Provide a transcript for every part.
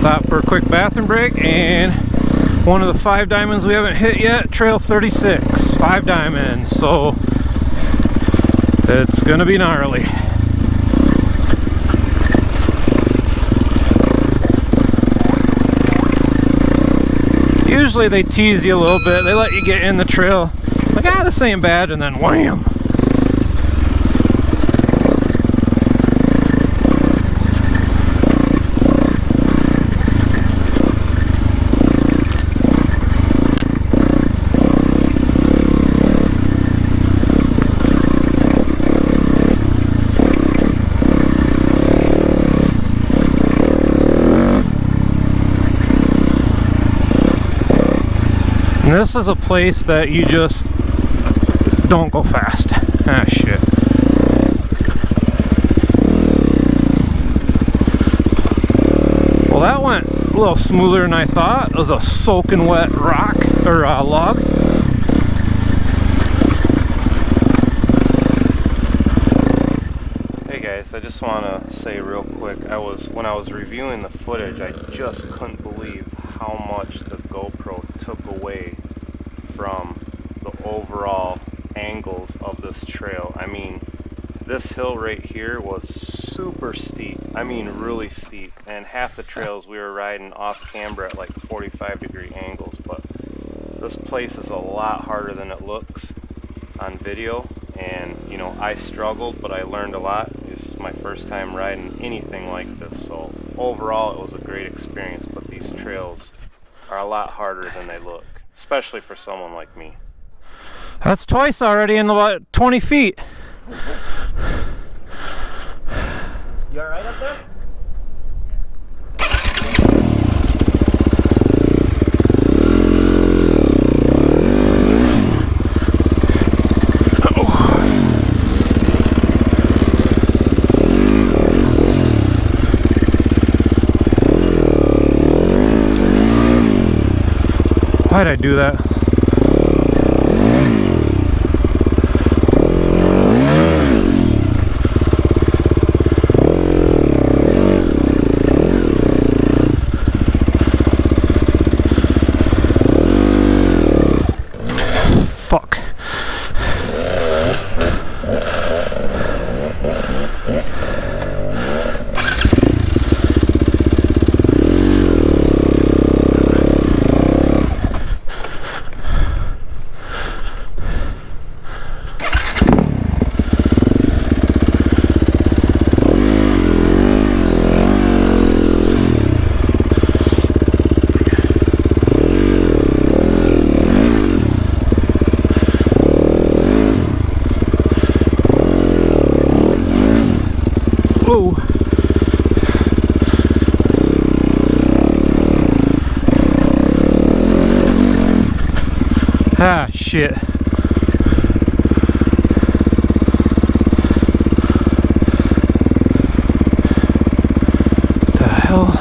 Stop for a quick bathroom break, and one of the 5 diamonds we haven't hit yet, trail 36, 5 diamonds, so it's gonna be gnarly. Usually they tease you a little bit, they let you get in the trail, like, ah, this ain't bad, and then wham! This is a place that you just don't go fast. Ah, shit. Well, that went a little smoother than I thought. It was a soaking wet rock, or log. Hey guys, I just want to say real quick, when I was reviewing the footage, I just couldn't believe how much the GoPro took away from the overall angles of this trail. I mean, this hill right here was super steep. I mean, really steep. And half the trails we were riding off camber at like 45-degree angles. But this place is a lot harder than it looks on video. And, you know, I struggled, but I learned a lot. This is my first time riding anything like this. So overall, it was a great experience. But these trails are a lot harder than they look, especially for someone like me. That's twice already in about 20 feet. You alright up there? Why'd I do that? Fuck. Whoa. Ah, shit. The hell?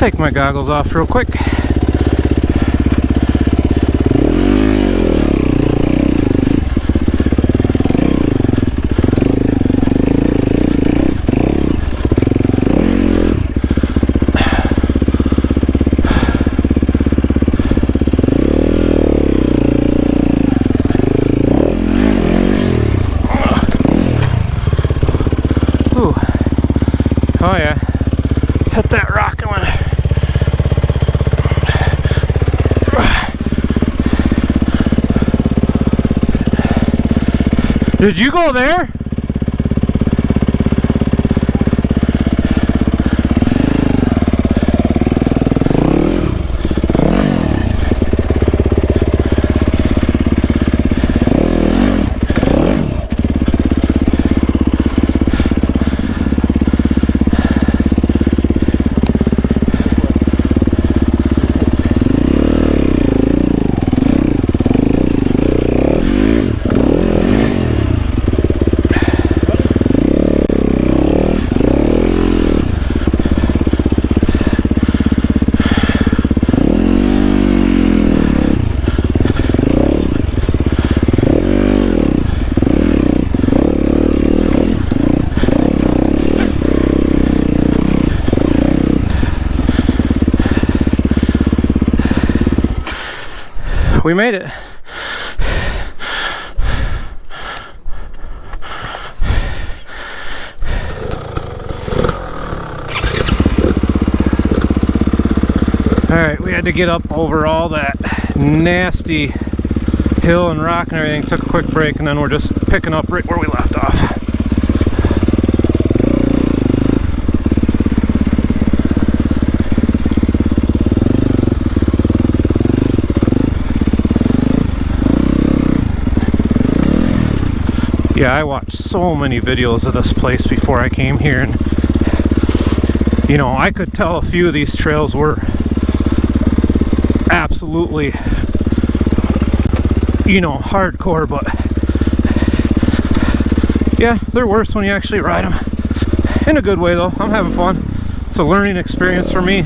Take my goggles off real quick. Ooh. Oh yeah. Hit that rock and went. Did you go there? We made it. Alright, we had to get up over all that nasty hill and rock and everything. Took a quick break, and then we're just picking up right where we left off. Yeah, I watched so many videos of this place before I came here, and you know, I could tell a few of these trails were absolutely, you know, hardcore, but yeah, they're worse when you actually ride them. In a good way though. I'm having fun. It's a learning experience for me.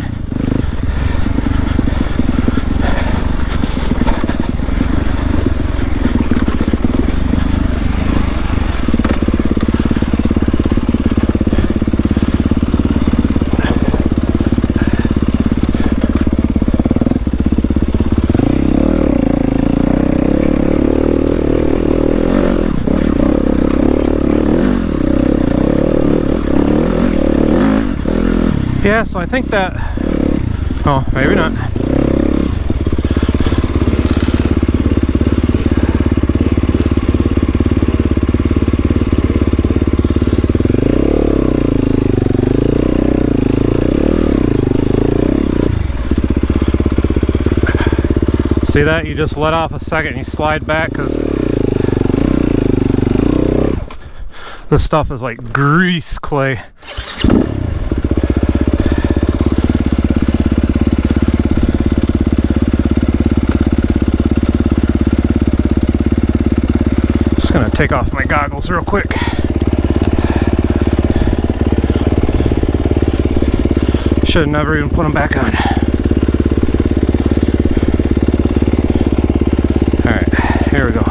Yeah, so I think that, oh, maybe not. See that? You just let off a second and you slide back because this stuff is like grease clay. Gonna take off my goggles real quick. Should have never even put them back on. Alright, here we go.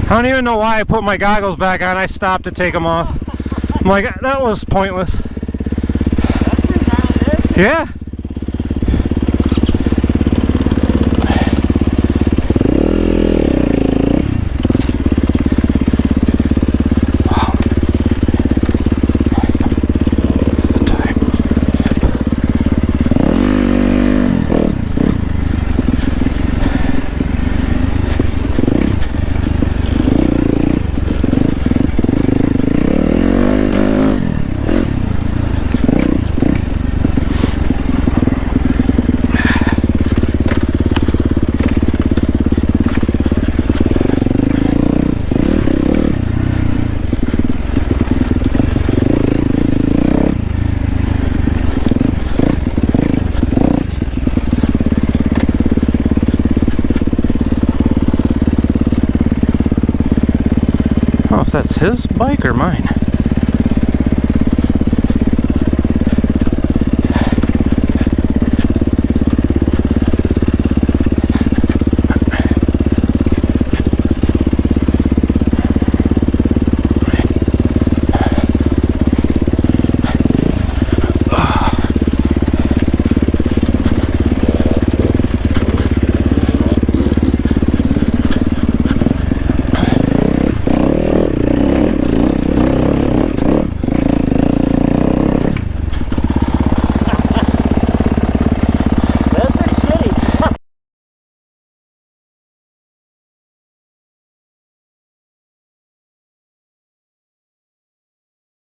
I don't even know why I put my goggles back on. I stopped to take them off. I'm like, that was pointless. Yeah. That's his bike or mine?